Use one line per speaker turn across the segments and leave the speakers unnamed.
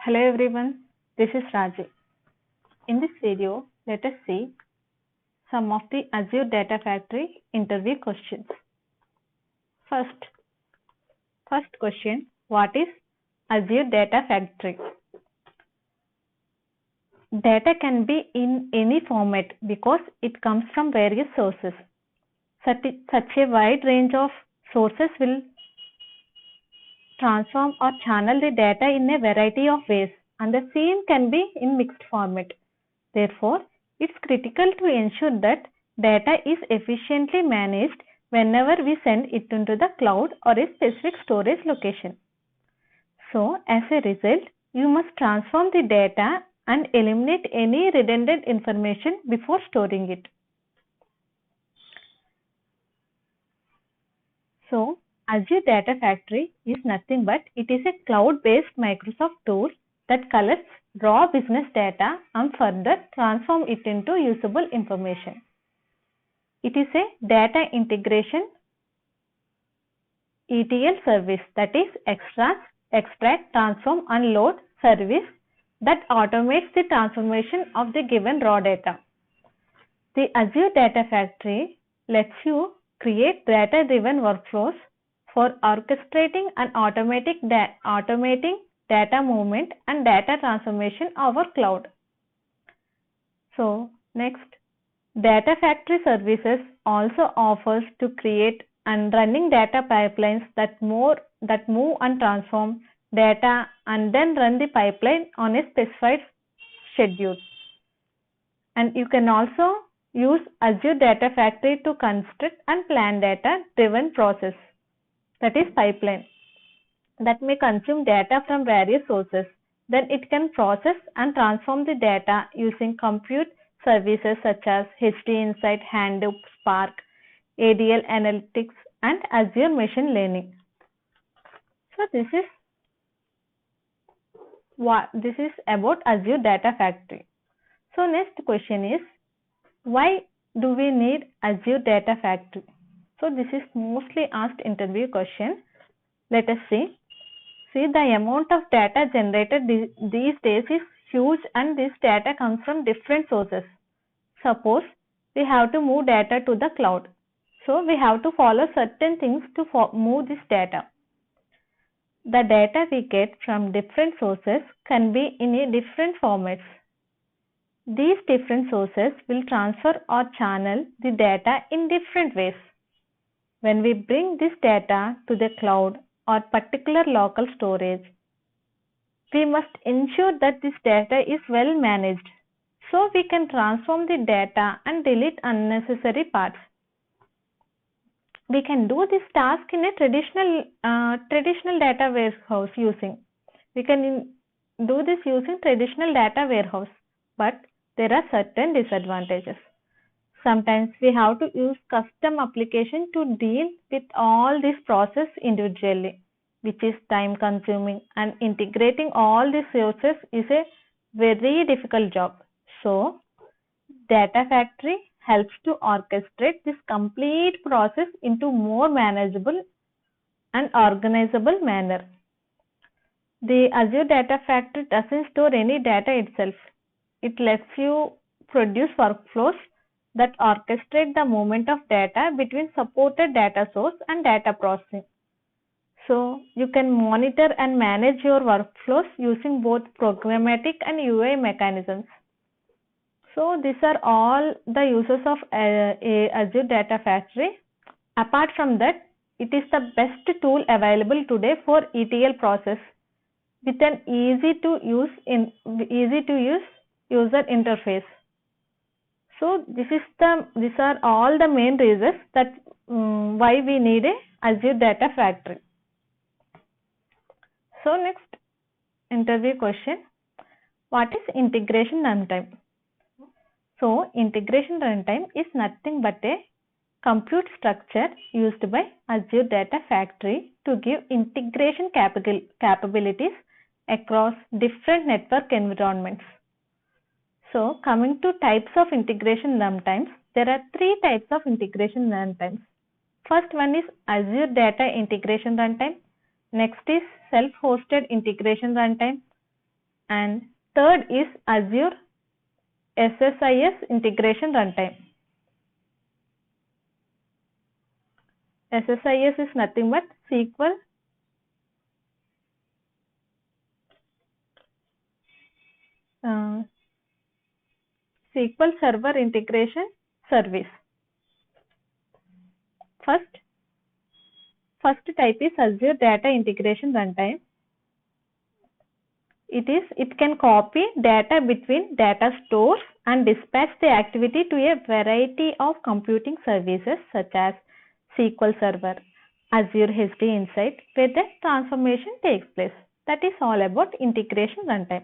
Hello everyone, this is Raji. In this video, let us see some of the Azure Data Factory interview questions. First question, what is Azure Data Factory? Data can be in any format because it comes from various sources. Such a wide range of sources will transform or channel the data in a variety of ways, and the same can be in mixed format. Therefore, it's critical to ensure that data is efficiently managed whenever we send it into the cloud or a specific storage location. So, as a result, you must transform the data and eliminate any redundant information before storing it. So, Azure Data Factory is nothing but it is a cloud-based Microsoft tool that collects raw business data and further transform it into usable information. It is a data integration ETL service, that is extract, transform and load service that automates the transformation of the given raw data. The Azure Data Factory lets you create data-driven workflows for orchestrating and automating data movement and data transformation over cloud. So next, Data Factory Services also offers to create and running data pipelines that move and transform data and then run the pipeline on a specified schedule. And you can also use Azure Data Factory to construct and plan data-driven process, that is pipeline, that may consume data from various sources. Then it can process and transform the data using compute services such as HD Insight, Hadoop, Spark, ADL Analytics, and Azure Machine Learning. So this is about Azure Data Factory. So next question is, why do we need Azure Data Factory? So this is mostly asked interview question. Let us see. See, the amount of data generated these days is huge, and this data comes from different sources. Suppose we have to move data to the cloud. So we have to follow certain things to move this data. The data we get from different sources can be in a different formats. These different sources will transfer or channel the data in different ways. When we bring this data to the cloud or particular local storage, we must ensure that this data is well managed, so we can transform the data and delete unnecessary parts. We can do this task in a traditional data warehouse using. We can do this using traditional data warehouse, but there are certain disadvantages. Sometimes we have to use custom application to deal with all this process individually, which is time consuming, and integrating all these sources is a very difficult job. So, Data Factory helps to orchestrate this complete process into more manageable and organizable manner. The Azure Data Factory doesn't store any data itself. It lets you produce workflows that orchestrate the movement of data between supported data source and data processing. So you can monitor and manage your workflows using both programmatic and UI mechanisms. So these are all the uses of Azure Data Factory. Apart from that, it is the best tool available today for ETL process with an easy to use user interface. So these are all the main reasons that why we need a Azure Data Factory. So next interview question, what is Integration Runtime? So Integration Runtime is nothing but a compute structure used by Azure Data Factory to give integration capabilities across different network environments. So coming to types of integration runtimes, there are three types of integration runtimes. First one is Azure Data Integration Runtime. Next is Self-Hosted Integration Runtime. And third is Azure SSIS Integration Runtime. SSIS is nothing but SQL SQL Server Integration Service. First type is Azure Data Integration Runtime. It can copy data between data stores and dispatch the activity to a variety of computing services such as SQL Server, Azure HD Insight, where the transformation takes place. That is all about integration runtime.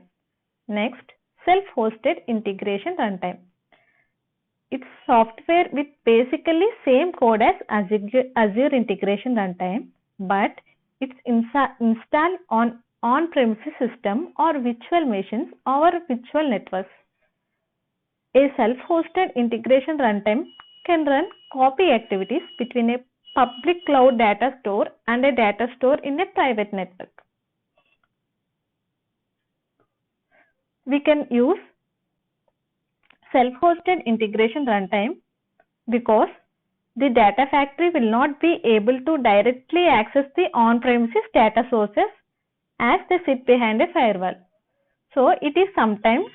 Next, self-hosted integration runtime. It's software with basically same code as Azure Integration Runtime, but it's installed on-premises system or virtual machines or virtual networks. A self-hosted integration runtime can run copy activities between a public cloud data store and a data store in a private network. We can use self-hosted integration runtime because the data factory will not be able to directly access the on-premises data sources as they sit behind a firewall. So it is sometimes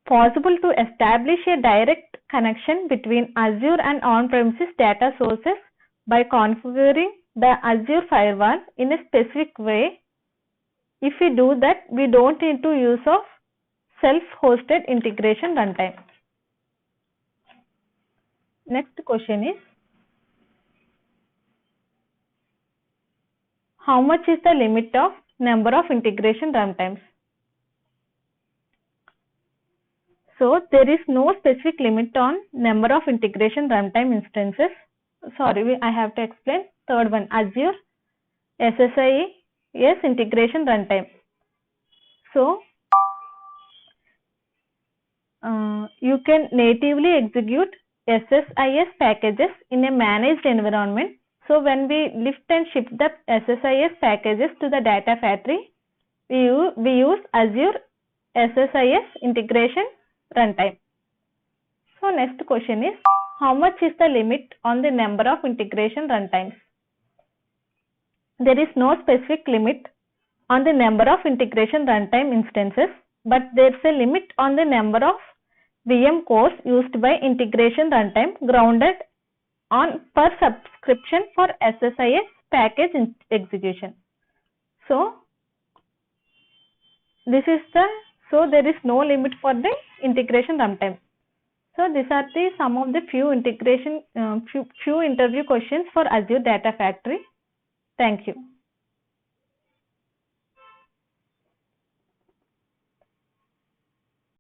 possible to establish a direct connection between Azure and on-premises data sources by configuring the Azure firewall in a specific way. If we do that, we don't need to use of self-hosted integration runtime. Next question is, how much is the limit of number of integration runtimes? So there is no specific limit on number of integration runtime instances. Sorry, I have to explain. Third one, Azure SSIS Integration Runtime. So you can natively execute SSIS packages in a managed environment. So when we lift and shift the SSIS packages to the data factory, we use Azure SSIS Integration Runtime. So next question is, how much is the limit on the number of integration runtimes? There is no specific limit on the number of integration runtime instances, but there is a limit on the number of VM cores used by integration runtime grounded on per subscription for SSIS package execution. So there is no limit for the integration runtime. So these are some of the few interview questions for Azure Data Factory. Thank you.